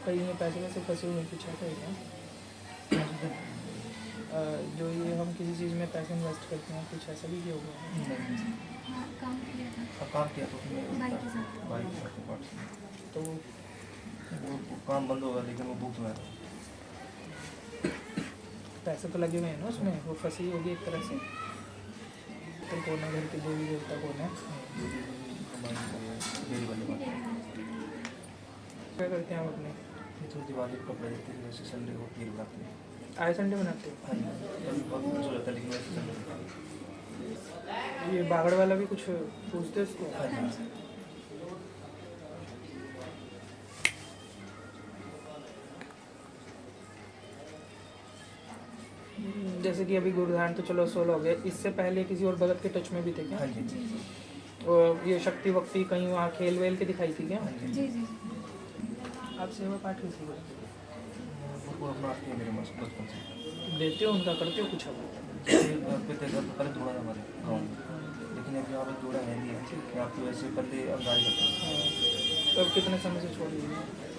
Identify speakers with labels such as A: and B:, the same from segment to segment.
A: कहीं में पैसे वैसे फंसे हुए कुछ ऐसा है क्या? जो ये हम किसी चीज़ में पैसे इन्वेस्ट करते हैं कुछ ऐसा भी किया हुआ है?
B: हाँ, काम किया था
C: काम किया तो उसमें
B: भाई के साथ।
C: भाई के साथ पार्ट
A: तो
C: वो काम बंद होगा लेकिन वो बुक में
A: पैसे तो लगे हुए हैं ना उसमें, वो फंसी होगी एक तरह से। तो कौन है घर के देवी देवता कौन है?
C: डेली वाले बात
A: क्या करते हैं आप अपने?
C: ये तो दिवाली को कपड़े देते हैं वैसे संडे को खीर बनाते हैं।
A: आए संडे बनाते हो?
C: हाँ जी कभी बहुत खुश हो जाता है लेकिन वैसे संडे
A: ये बागड़ वाला भी कुछ पूछते हैं उसको?
C: हाँ जी
A: जैसे कि अभी गुरुधान तो चलो 16 हो गए, इससे पहले किसी और भगत के टच में भी थे क्या?
C: हाँ जी
A: और ये शक्ति वक्ति कहीं वहाँ खेल वेल के दिखाई थी क्या?
C: हाँ जी
B: जी जी।
A: आप सेवा पाठ कैसे करें?
C: वो अपना आती है मेरे पास बचपन से
A: देते हो उनका, करते हो कुछ? अब
C: जैसे घर पे थे घर पहले धोड़ा है हमारे गाँव में लेकिन अब यहाँ पे धोड़ा है नहीं है यहाँ पे वैसे पहले अंगारी करते हैं।
A: तो अब कितने समय से छोड़ दिए?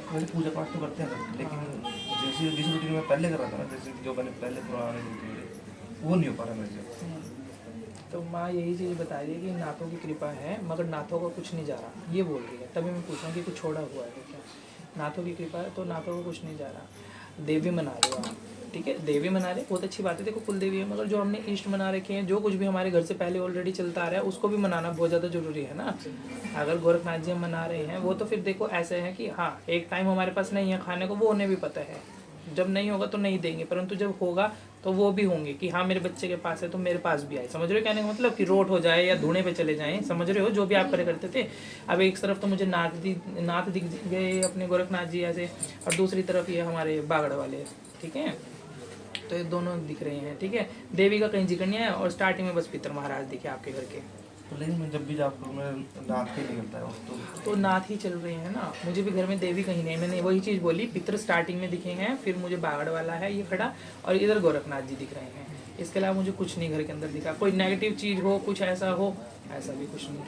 C: वैसे पूजा पाठ तो करते हैं लेकिन जैसे जिस रूटीन में पहले कर रहा था ना जैसे जो मैंने पहले पुराने दिन थे वो नहीं हो पा रहा मेरे से।
A: तो माँ यही चीज़ बता रही है कि नाथों की कृपा है मगर नाथों का कुछ नहीं जा रहा, ये बोल रही है। तभी मैं पूछा कि कुछ छोड़ा हुआ है क्या? नाथों की कृपा है तो नाथों को कुछ नहीं जा रहा। देवी मना रहे हो आप, ठीक है, देवी मना रहे, बहुत अच्छी बात है। देखो कुल देवी है, मगर जो हमने इष्ट मना रखे हैं, जो कुछ भी हमारे घर से पहले ऑलरेडी चलता आ रहा है उसको भी मनाना बहुत ज़्यादा जरूरी है ना। अगर गोरखनाथ जी हम मना रहे हैं वो तो फिर देखो ऐसे है कि हाँ एक टाइम हमारे पास नहीं है खाने को, वो उन्हें भी पता है। जब नहीं होगा तो नहीं देंगे, परंतु जब होगा तो वो भी होंगे कि हाँ मेरे बच्चे के पास है तो मेरे पास भी आए। समझ रहे हो कहने का मतलब? कि रोट हो जाए या धूने पे चले जाएं, समझ रहे हो जो भी आप करे करते थे। अब एक तरफ तो मुझे नाथ दिख गए अपने गोरखनाथ जी ऐसे, और दूसरी तरफ ये हमारे बागड़ वाले, ठीक है। तो ये दोनों दिख रहे हैं, ठीक है। देवी का कहीं जिक्र नहीं है, और स्टार्टिंग में बस पितर महाराज दिखे आपके घर के।
C: तो लेकिन मैं जब भी जाता हूँ मैं नाथ के निकलता है
A: तो नाथ ही चल रहे हैं ना, मुझे भी घर में देवी कहीं नहीं, मैंने वही चीज़ बोली। पितर स्टार्टिंग में दिखे हैं, फिर मुझे बागड़ वाला है ये खड़ा, और इधर गोरखनाथ जी दिख रहे हैं। इसके अलावा मुझे कुछ नहीं घर के अंदर दिखा। कोई नेगेटिव चीज़ हो, कुछ ऐसा हो, ऐसा भी कुछ नहीं,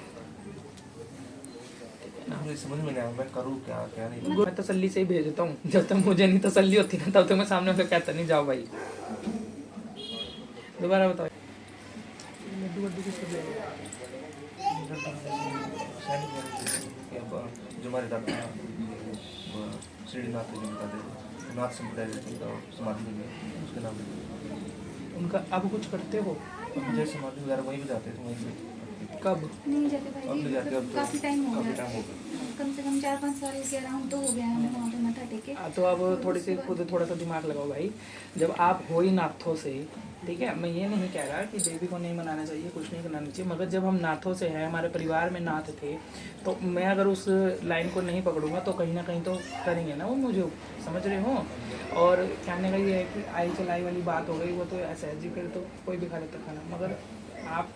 A: ठीक है ना।
C: मुझे समझ में नहीं आया मैं करूँ क्या क्या नहीं।
A: मैं तसल्ली से ही भेजता हूँ, जब तक मुझे नहीं तसल्ली होती ना तब तक मैं सामने से कहता नहीं जाओ भाई। दोबारा बताओ। लड्डू वड्डू किसको दे रहे हो?
C: जो हमारे दादा श्रीनाथ जो बताते नाथ संप्रदाय समाधि में उसके नाम
A: उनका अब कुछ करते हो?
C: मुझे समाधि वगैरह वहीं भी जाते थे वहीं पे।
A: कब?
B: नहीं जाते
C: अब
B: भाई
C: नहीं
B: जी,
C: जाते अब
B: मतलब काफ़ी टाइम हो
C: काफ़ी
B: गया,
C: टाइम हो गया।
B: कम से कम 4-5 साल के अराउंड तो हो गया है हमें वहाँ पे मत्था टेके।
A: तो अब थोड़ी सी खुद थोड़ा सा दिमाग लगाओ भाई। जब आप हो ही नाथों से, ठीक है, मैं ये नहीं कह रहा कि देवी को नहीं मनाना चाहिए, कुछ नहीं करना चाहिए, मगर जब हम नाथों से हैं, हमारे परिवार में नाथ थे, तो मैं अगर उस लाइन को नहीं पकड़ूंगा तो कहीं ना कहीं तो करेंगे ना वो मुझे, समझ रहे हो। और कहने का ये है कि आई चलाई वाली बात हो गई, वो तो ऐसा है जी, फिर तो कोई भी खा लेता खाना। मगर आप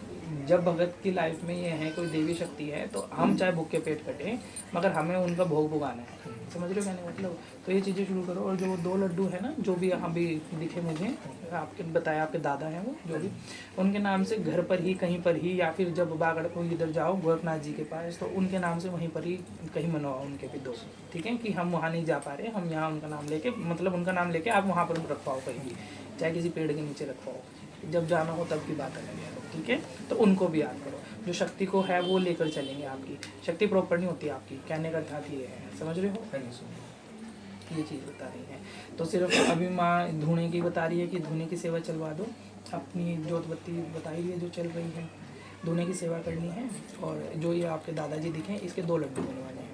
A: जब भगत की लाइफ में ये है, कोई देवी शक्ति है, तो हम चाहे भूखे पेट कटें मगर हमें उनका भोग भुगाना है, समझ रहे हो कहने का मतलब। तो ये चीज़ें शुरू करो। और जो 2 लड्डू है ना, जो भी यहाँ भी दिखे मुझे, आपके बताया आपके दादा हैं वो जो भी, उनके नाम से घर पर ही कहीं पर ही, या फिर जब बागड़ को इधर जाओ गोरखनाथ जी के पास तो उनके नाम से वहीं पर ही कहीं मनवाओ उनके भी 2, ठीक है। कि हम वहाँ नहीं जा पा रहे, हम यहाँ उनका नाम लेके, मतलब उनका नाम लेके आप वहाँ पर रखवाओ कहीं भी, चाहे किसी पेड़ के नीचे रखवाओ, जब जाना हो तब की बात अलग है, ठीक है। तो उनको भी याद करो, जो शक्ति को है वो लेकर चलेंगे। आपकी शक्ति प्रॉपर नहीं होती आपकी, कहने का अर्थ ये है, समझ रहे हो। ये चीज़ बता रही है। तो सिर्फ अभी माँ धुने की बता रही है कि धुने की सेवा चलवा दो, अपनी जोत बत्ती बता रही है जो चल रही है, धुने की सेवा करनी है। और जो ये आपके दादाजी दिखे इसके 2 लड्डू बनवाने हैं।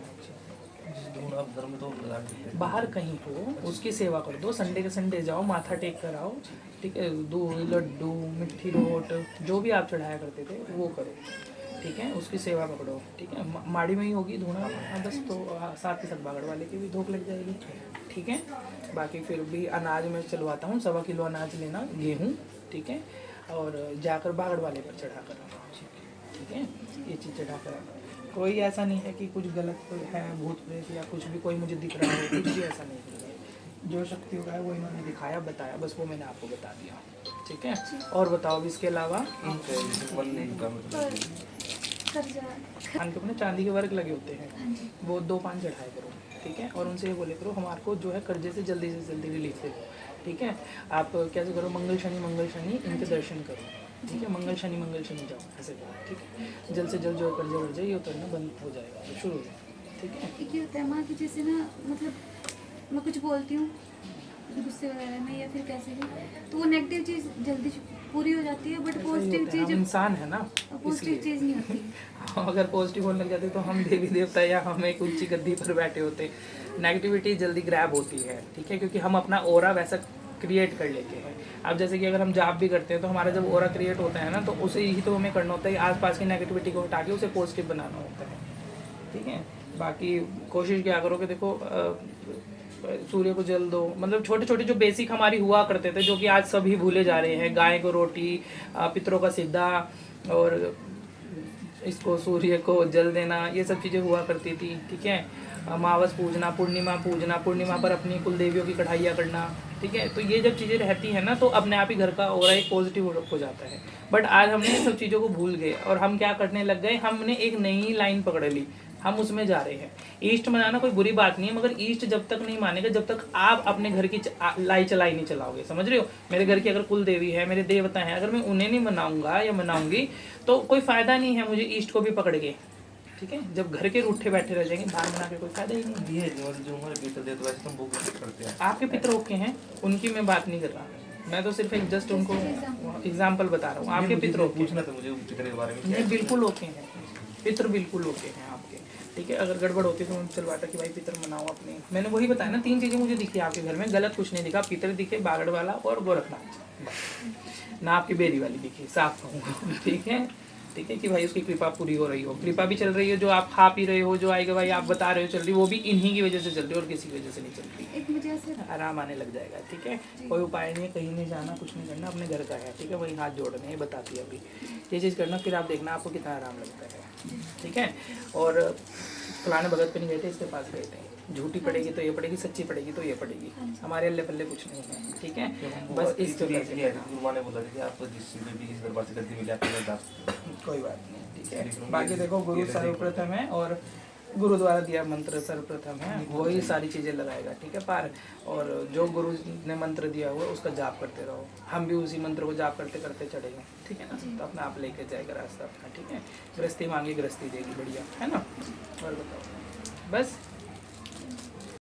C: घर में तो
A: बाहर कहीं हो उसकी सेवा कर दो, संडे के संडे जाओ, माथा टेक कर आओ, ठीक है। दूध, लड्डू, मिट्टी रोट, जो भी आप चढ़ाया करते थे वो करो, ठीक है। उसकी सेवा पकड़ो, ठीक है। माड़ी में ही होगी धुना बस, तो साथ के साथ बागड़ वाले की भी धूप लग जाएगी, ठीक है। बाकी फिर भी अनाज में चलवाता हूँ, 1.25 किलो अनाज लेना, गेहूँ, ठीक है। और जाकर बागड़ वाले पर चढ़ा कर, ठीक है। ये चीज़ चढ़ा कर, कोई ऐसा नहीं है कि कुछ गलत है, भूत प्रेत या कुछ भी कोई मुझे दिख रहा है, कुछ भी ऐसा नहीं है। जो शक्ति होगा है वो इन्होंने दिखाया, बताया, बस वो मैंने आपको बता दिया, ठीक है। और बताओ इसके अलावा
B: कर्जा
A: खान के अपने चांदी के वर्क लगे होते हैं,
B: हाँ जी।
A: वो 2 पान चढ़ाए करो, ठीक है। और उनसे ये बोले करो हमारे को जो है कर्जे से जल्दी रिलीफ दे दो, ठीक है। आप कैसे करो, मंगल शनि इनके दर्शन करो, ठीक है। मंगल शनि जाओ, ऐसे करो, ठीक है। जल्द से जल्द जो कर्जा वर्जा ये उतरना बंद हो जाएगा, तो शुरू हो जाए, ठीक है।
B: एक ये होता है माँ कि जैसे ना मतलब मैं कुछ बोलती हूँ गुस्से वगैरह में या फिर कैसे भी, तो वो नेगेटिव चीज़ जल्दी पूरी हो जाती है, बट
A: ऐसा ही
B: पॉजिटिव
A: होता है, हम
B: चीज़
A: इंसान है ना,
B: पॉजिटिव चीज़ नहीं होती।
A: अगर पॉजिटिव होने लग जाते तो हम देवी देवता या हम एक ऊंची गद्दी पर बैठे होते। नेगेटिविटी जल्दी ग्रैब होती है, ठीक है, क्योंकि हम अपना ओरा वैसा क्रिएट कर लेते हैं। अब जैसे कि अगर हम जाप भी करते हैं तो हमारा जब ओरा क्रिएट होता है ना, तो उसे ही तो हमें करना होता है, आसपास की नेगेटिविटी को हटा के उसे पॉजिटिव बनाना होता है, ठीक है। बाकी कोशिश क्या करो कि देखो सूर्य को जल दो, मतलब छोटे छोटे जो बेसिक हमारी हुआ करते थे, जो कि आज सभी भूले जा रहे हैं। गाय को रोटी, पितरों का सिद्धा, और इसको सूर्य को जल देना, ये सब चीज़ें हुआ करती थी, ठीक है। अमावस पूजना, पूर्णिमा पर अपनी कुल देवियों की कढ़ाइयाँ करना, ठीक है। तो ये जब चीज़ें रहती हैं ना, तो अपने आप ही घर का ओरा एक पॉजिटिव हो जाता है। बट आज हमने इन सब चीज़ों को भूल गए और हम क्या करने लग गए, हमने एक नई लाइन पकड़ ली, हम उसमें जा रहे हैं। ईस्ट मनाना कोई बुरी बात नहीं है, मगर ईस्ट जब तक नहीं मानेगा जब तक आप अपने घर की लाई चलाई नहीं चलाओगे, समझ रहे हो। मेरे घर की अगर कुल देवी है, मेरे देवता हैं, अगर मैं उन्हें नहीं मनाऊंगा या मनाऊंगी तो कोई फायदा नहीं है मुझे ईस्ट को भी पकड़ के, ठीक है। जब घर के रूठे बैठे रह जाएंगे, बाहर बना के कोई फायदा ही नहीं।
C: ये जो हमारे पितर देते वैसे तो हम वो करते हैं।
A: आपके पितर ओके हैं, उनकी मैं बात नहीं कर रहा, मैं तो सिर्फ एक जस्ट उनको एग्जाम्पल बता रहा हूँ। आपके पितर ओके
C: पूछना था मुझे पितर के बारे में।
A: नहीं, बिल्कुल ओके हैं, पितर बिल्कुल ओके हैं आपके, ठीक है। अगर गड़बड़ होती तो मैं चलवाता कि भाई पितर मनाओ अपने। मैंने वही बताया ना, 3 चीज़ें मुझे दिखी आपके घर में, गलत कुछ नहीं दिखा। पितर दिखे, बागड़ वाला और गोरखनाथ, ना आपकी बेरी वाली दिखी, साफ कहूँगा, ठीक है, ठीक है। कि भाई उसकी कृपा पूरी हो रही हो, कृपा भी चल रही है, जो आप खा पी रहे हो, जो आएगा भाई आप बता रहे हो चल रही, वो भी इन्हीं की वजह से चल रही है और किसी की वजह से नहीं चल रही।
B: एक मुझे ऐसे
A: आराम आने लग जाएगा, ठीक है। कोई उपाय नहीं है, कहीं नहीं जाना, कुछ नहीं करना, अपने घर का है, ठीक है। वही हाथ जोड़ने, ये बताती है अभी, ये चीज़ करना, फिर आप देखना आपको कितना आराम लगता है, ठीक है। और फलाने भगत पे नहीं गए थे, इसके पास गए थे। झूठी पड़ेगी तो ये पड़ेगी, सच्ची पड़ेगी तो ये पड़ेगी, हमारे अल्ले पल्ले कुछ नहीं है, ठीक है। बस इस
C: गुरुमा ने बोला कि आपको जिस भी इस दरबार से गद्दी मिले आपको
A: कोई बात नहीं, ठीक है। बाकी देखो गुरु सर्वप्रथम है और गुरुद्वारा दिया मंत्र सर्वप्रथम है, वही सारी चीज़ें लगाएगा, ठीक है। पार और जो गुरु ने मंत्र दिया हुआ उसका जाप करते रहो, हम भी उसी मंत्र को जाप करते करते चढ़ेंगे, ठीक है ना। तो अपना आप लेके जाएगा रास्ता अपना, ठीक है। गृहस्थी मांगी गृहस्थी देगी, बढ़िया है ना। और बताओ, बस